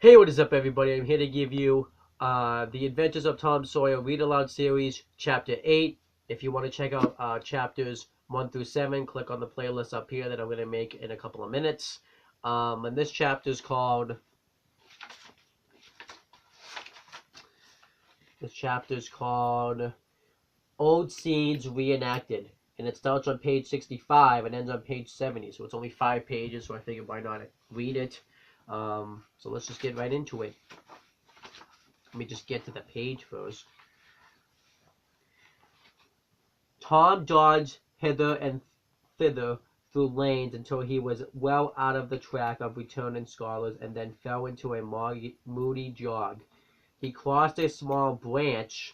Hey, what is up, everybody? I'm here to give you The Adventures of Tom Sawyer Read Aloud series, Chapter 8. If you want to check out chapters 1 through 7, click on the playlist up here that I'm going to make in a couple of minutes. And this chapter is called Old Scenes Reenacted. And it starts on page 65 and ends on page 70. So it's only 5 pages, so I figured why not read it. So let's just get right into it. Let me just get to the page first. Tom dodged hither and thither through lanes until he was well out of the track of returning scholars, and then fell into a moody jog. He crossed a small branch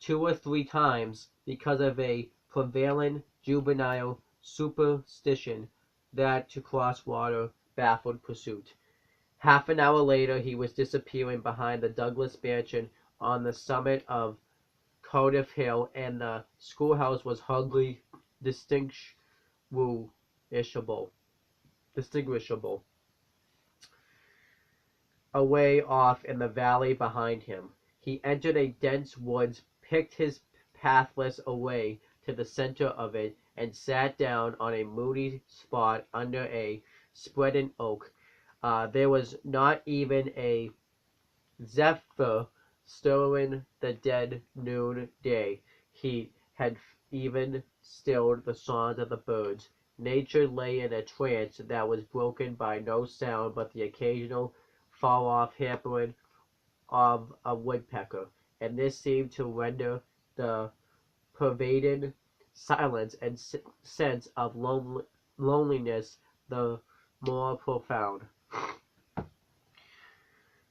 2 or 3 times because of a prevalent juvenile superstition that to cross water baffled pursuit. Half an hour later he was disappearing behind the Douglas mansion on the summit of Cardiff Hill, and the schoolhouse was hardly distinguishable. Away off in the valley behind him. He entered a dense woods, picked his pathless way to the center of it, and sat down on a moody spot under a spreading oak. There was not even a zephyr stirring the dead noon-day heat had even stilled the songs of the birds. Nature lay in a trance that was broken by no sound but the occasional far-off hampering of a woodpecker, and this seemed to render the pervading silence and sense of loneliness the more profound.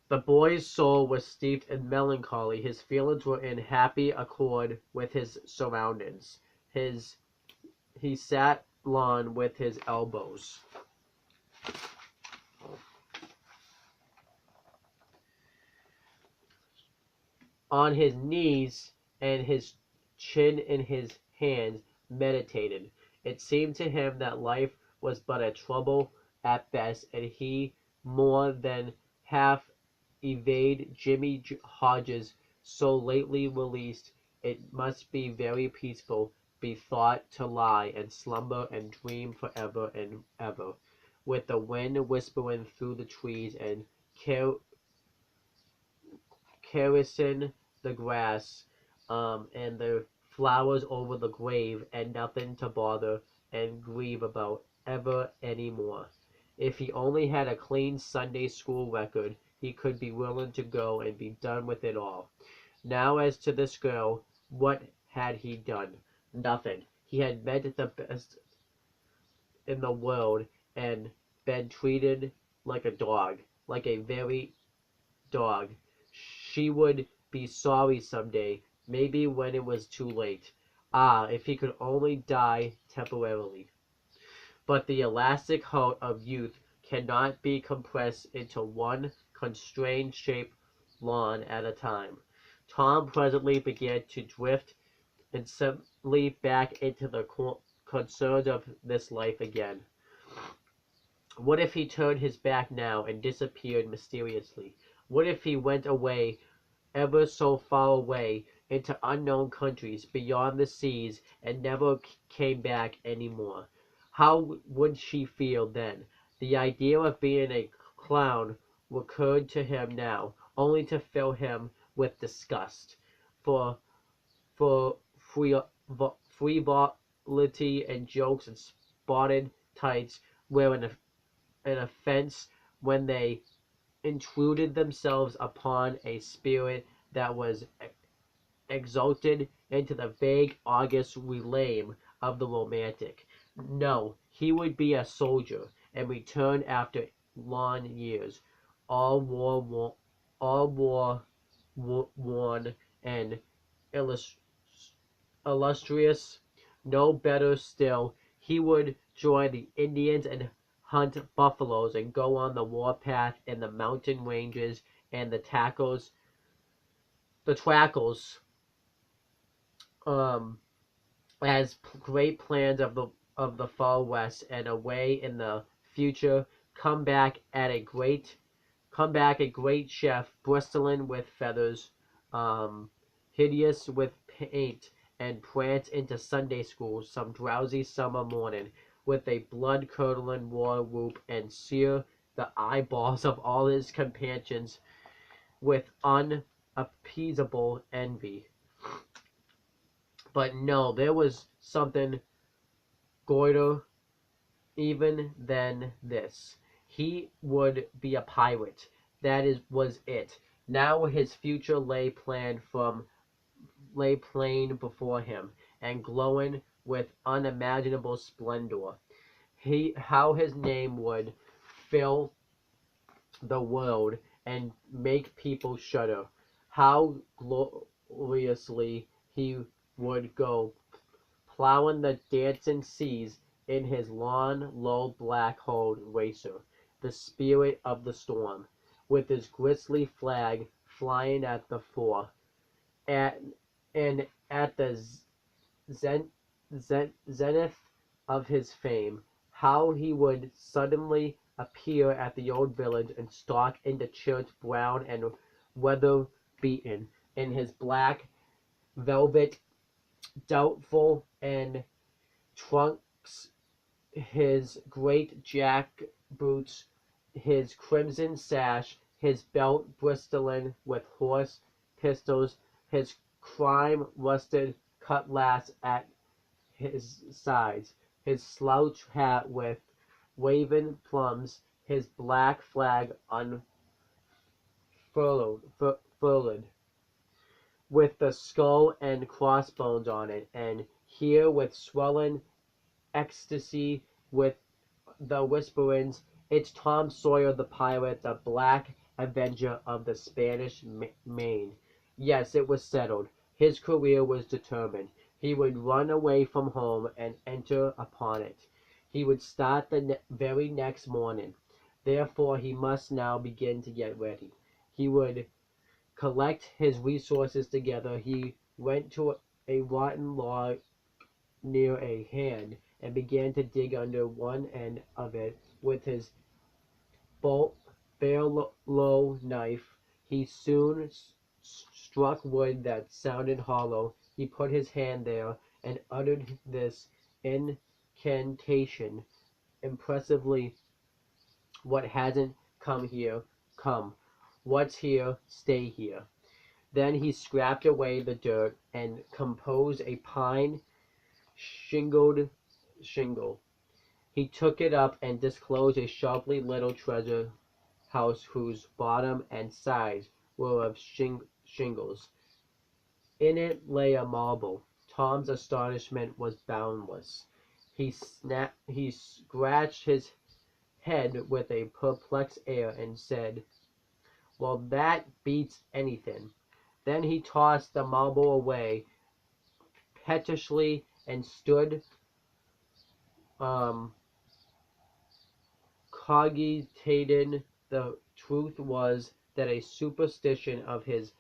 The boy's soul was steeped in melancholy. His feelings were in happy accord with his surroundings. He sat long with his elbows on his knees and his chin in his hands, meditated. It seemed to him that life was but a trouble at best, and he more than half evade Jimmy Hodges, so lately released. It must be very peaceful, be thought, to lie and slumber and dream forever and ever, with the wind whispering through the trees and caressing the grass, and the flowers over the grave, and nothing to bother and grieve about ever any more. If he only had a clean Sunday school record, he could be willing to go and be done with it all. Now as to this girl, what had he done? Nothing. He had met the best in the world and been treated like a dog, like a very dog. She would be sorry some day, maybe when it was too late. Ah, if he could only die temporarily. But the elastic heart of youth cannot be compressed into one constrained shape long at a time. Tom presently began to drift instantly back into the concerns of this life again. What if he turned his back now and disappeared mysteriously? What if he went away, ever so far away, into unknown countries beyond the seas, and never came back any more? How would she feel then? The idea of being a clown recurred to him now, only to fill him with disgust for frivolity and jokes and spotted tights were an offense when they intruded themselves upon a spirit that was exalted into the vague august realm of the romantic. No, he would be a soldier, and return after long years, all war worn and illustrious. No better still, he would join the Indians and hunt buffaloes and go on the warpath in the mountain ranges and the trackles, um, as great plans of the far west, and away in the future come back at a great come back a great chef, bristling with feathers, hideous with paint, and prance into Sunday school some drowsy summer morning with a blood-curdling war whoop and sear the eyeballs of all his companions with unappeasable envy. But no, there was something greater even than this. He would be a pirate. Was it. Now his future lay plain before him, and glowing with unimaginable splendor. How his name would fill the world and make people shudder. How gloriously he would go plowing the dancing seas in his long, low black-hulled racer, the spirit of the storm, with his grisly flag flying at the fore, and at the zen, zenith of his fame, how he would suddenly appear at the old village and stalk into church brown and weather-beaten, in his black velvet doubtful and trunks, his great jack boots, his crimson sash, his belt bristling with horse pistols, his crime-rusted cutlass at his sides, his slouch hat with waving plumes, his black flag unfurled, with the skull and crossbones on it, and here with swelling ecstasy, with the whisperings, "It's Tom Sawyer the pirate, the Black Avenger of the Spanish Main." Yes, it was settled. His career was determined. He would run away from home and enter upon it. He would start the very next morning. Therefore he must now begin to get ready. He would collect his resources together. He went to a rotten log near at hand and began to dig under one end of it with his barrel knife. He soon struck wood that sounded hollow. He put his hand there and uttered this incantation impressively: "What hasn't come here, come. What's here, stay here." Then he scraped away the dirt and composed a pine shingled shingle. He took it up and disclosed a sharply little treasure house whose bottom and sides were of shingles. In it lay a marble. Tom's astonishment was boundless. He scratched his head with a perplexed air and said, "Well, that beats anything." Then he tossed the marble away pettishly and stood cogitating. The truth was that a superstition of his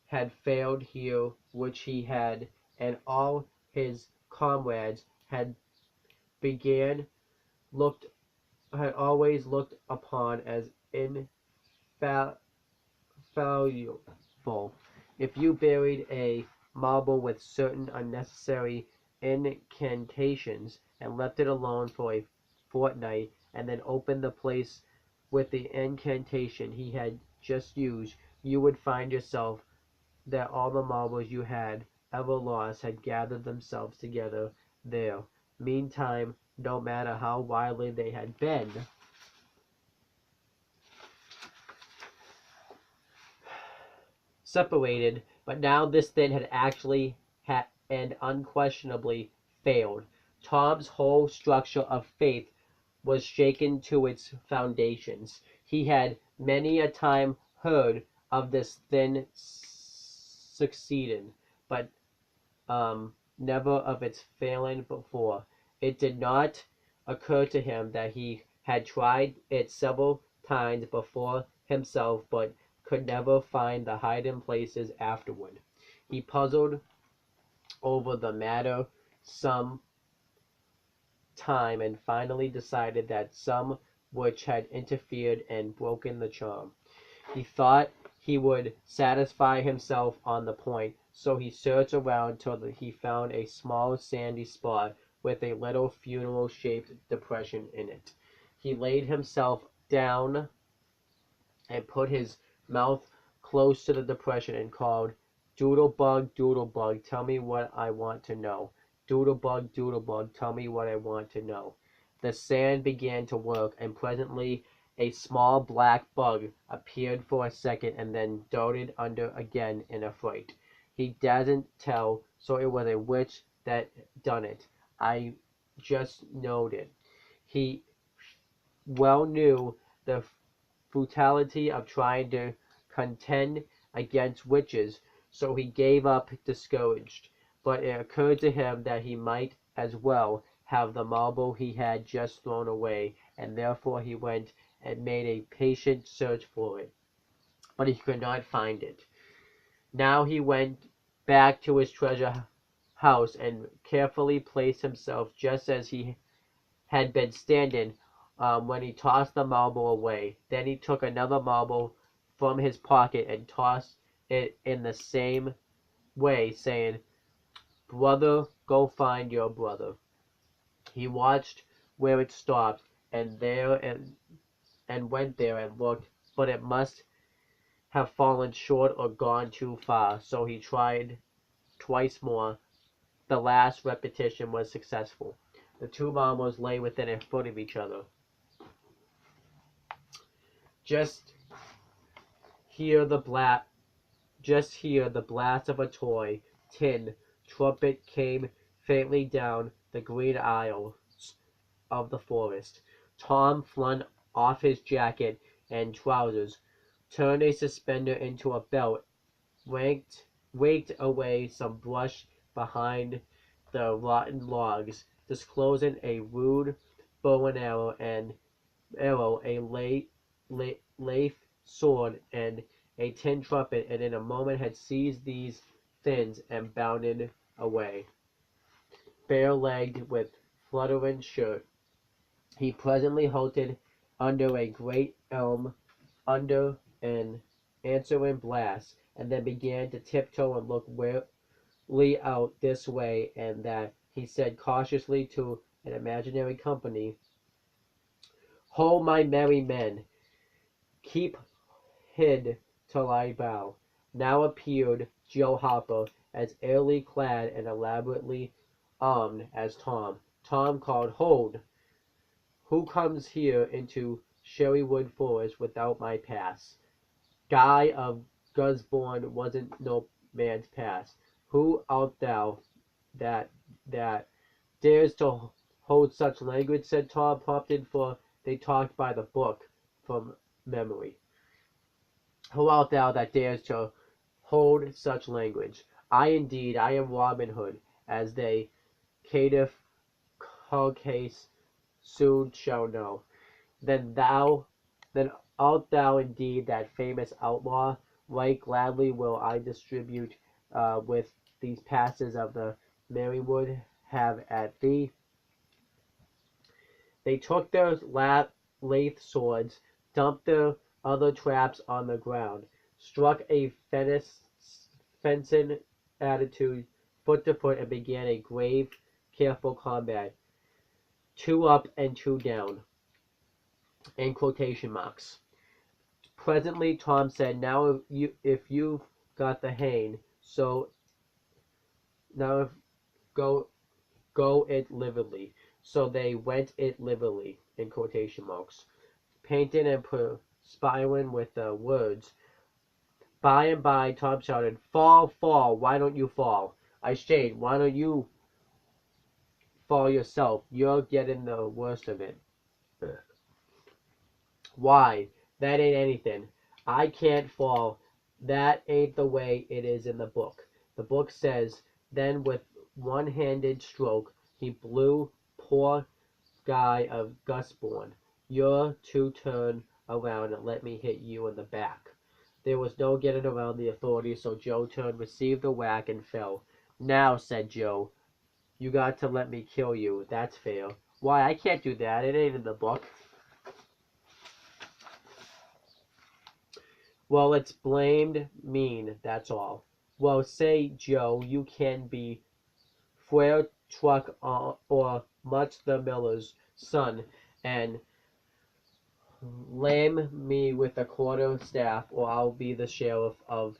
had failed here, which he and all his comrades began looked had always looked upon as infallible. If you buried a marble with certain unnecessary incantations and left it alone for a fortnight, and then opened the place with the incantation he had just used, you would find yourself that all the marbles you had ever lost had gathered themselves together there. Meantime, no matter how widely they had been, separated, but now this thing had actually and unquestionably failed. Tom's whole structure of faith was shaken to its foundations. He had many a time heard of this thing succeeding, but never of its failing before. It did not occur to him that he had tried it several times before himself, but could never find the hiding places afterward. He puzzled over the matter some time and finally decided that some witch had interfered and broken the charm. He thought he would satisfy himself on the point, so he searched around till he found a small sandy spot with a little funnel-shaped depression in it. He laid himself down and put his mouth close to the depression and called, "Doodlebug, Doodlebug, tell me what I want to know. Doodlebug, Doodlebug, tell me what I want to know." The sand began to work, and presently a small black bug appeared for a second and then darted under again in a fright. He doesn't tell, so it was a witch that done it. I just knowed it. He well knew the futility of trying to contend against witches, so he gave up discouraged. But it occurred to him that he might as well have the marble he had just thrown away, and therefore he went and made a patient search for it. But he could not find it. Now he went back to his treasure house and carefully placed himself just as he had been standing when he tossed the marble away. Then he took another marble from his pocket and tossed it in the same way, saying, "Brother, go find your brother." He watched where it stopped, and went there and looked, but it must have fallen short or gone too far, so he tried twice more. The last repetition was successful. The two marbles lay within a foot of each other. Just here the blast of a toy tin trumpet came faintly down the green aisles of the forest. Tom flung off his jacket and trousers, turned a suspender into a belt, raked away some brush behind the rotten logs, disclosing a rude bow and arrow, a lathe sword, and a tin trumpet, and in a moment had seized these things and bounded away. Bare-legged, with fluttering shirt, he presently halted under a great elm under an answering blast, and then began to tiptoe and look warily out this way and that. He said cautiously to an imaginary company, "Ho, my merry men! Keep hid till I bow." Now appeared Joe Hopper, as airily clad and elaborately armed as Tom. Tom called, "Hold! Who comes here into Sherrywood Forest without my pass? Guy of Gusbourne wasn't no man's pass. Who art thou that dares to hold such language?" said Tom, prompted, for they talked by the book from memory. "Who art thou that dares to hold such language?" "I indeed, I am Robin Hood, as they caitiff carcase soon shall know." Then art thou indeed that famous outlaw? Right gladly will I distribute with these passes of the Merrywood have at thee." They took their lathe swords, dumped their other traps on the ground, struck a fencing attitude foot to foot, and began a grave, careful combat. Two up and two down, in quotation marks. Presently Tom said, "Now if you've got the hang, so now if go it lividly." So they went it lividly, in quotation marks, painting and perspiring with the words. By and by Tom shouted, "Fall, fall, why don't you fall? I say, why don't you fall yourself? You're getting the worst of it." "Why, that ain't anything. I can't fall. That ain't the way it is in the book. The book says." Then with one-handed stroke he blew poor Guy of Gusbourne. "You're to turn around and let me hit you in the back." There was no getting around the authorities, so Joe turned, received the whack, and fell. "Now," said Joe, "you got to let me kill you. That's fair." "Why, I can't do that. It ain't in the book." Well, it's blamed mean, that's all. Well, say, Joe, you can be Fuer truck or much the miller's son, and lame me with a quarter staff, or I'll be the sheriff of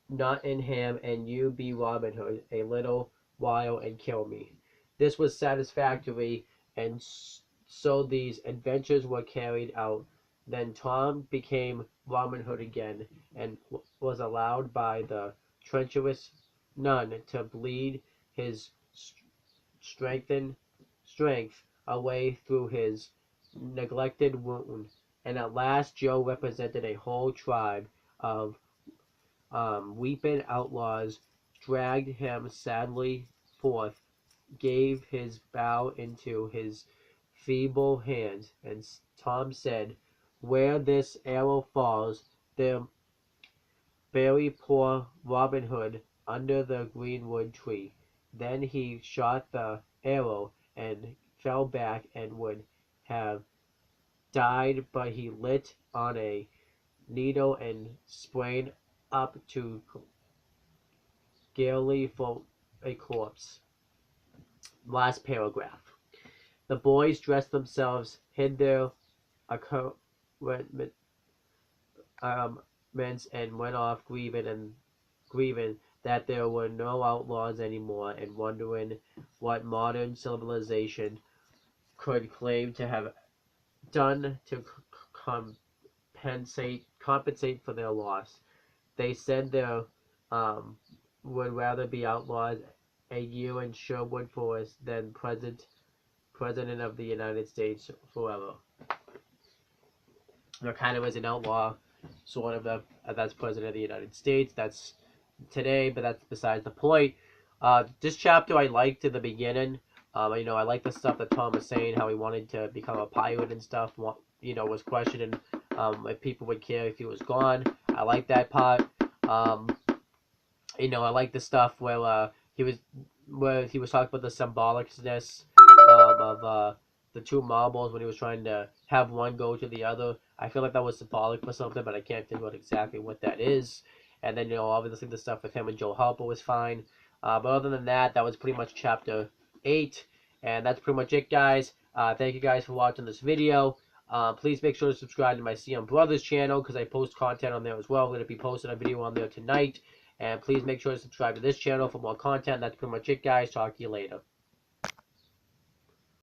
Nottingham, and you be Robin Hood a little while and kill me. This was satisfactory, and so these adventures were carried out. Then Tom became Robin Hood again, and was allowed by the treacherous nun to bleed his strengthened strength away through his neglected wound. And at last Joe represented a whole tribe of weeping outlaws, dragged him sadly forth, gave his bow into his feeble hands, and Tom said, "Where this arrow falls, there bury poor Robin Hood under the greenwood tree." Then he shot the arrow and fell back and would have died, but he lit on a needle and sprang up to gaily for a corpse. Last paragraph. The boys dressed themselves, hid their accoutrements, and went off grieving that there were no outlaws anymore, and wondering what modern civilization could claim to have done to compensate for their loss. They said they would rather be outlaws a year in Sherwood Forest than president of the United States forever. There kind of is an outlaw, sort of, that's president of the United States. That's today, but that's besides the point. This chapter I liked in the beginning. I like the stuff that Tom was saying, how he wanted to become a pilot and stuff. Was questioning if people would care if he was gone. I like that part. I like the stuff where he was talking about the symbolicness of the two marbles when he was trying to have one go to the other. I feel like that was symbolic for something, but I can't think about exactly what that is. And then, obviously the stuff with him and Joe Harper was fine. But other than that, that was pretty much chapter 8. And that's pretty much it, guys. Thank you guys for watching this video. Please make sure to subscribe to my CM Brothers channel, because I post content on there as well. I'm going to be posting a video on there tonight. And please make sure to subscribe to this channel for more content. That's pretty much it, guys. Talk to you later.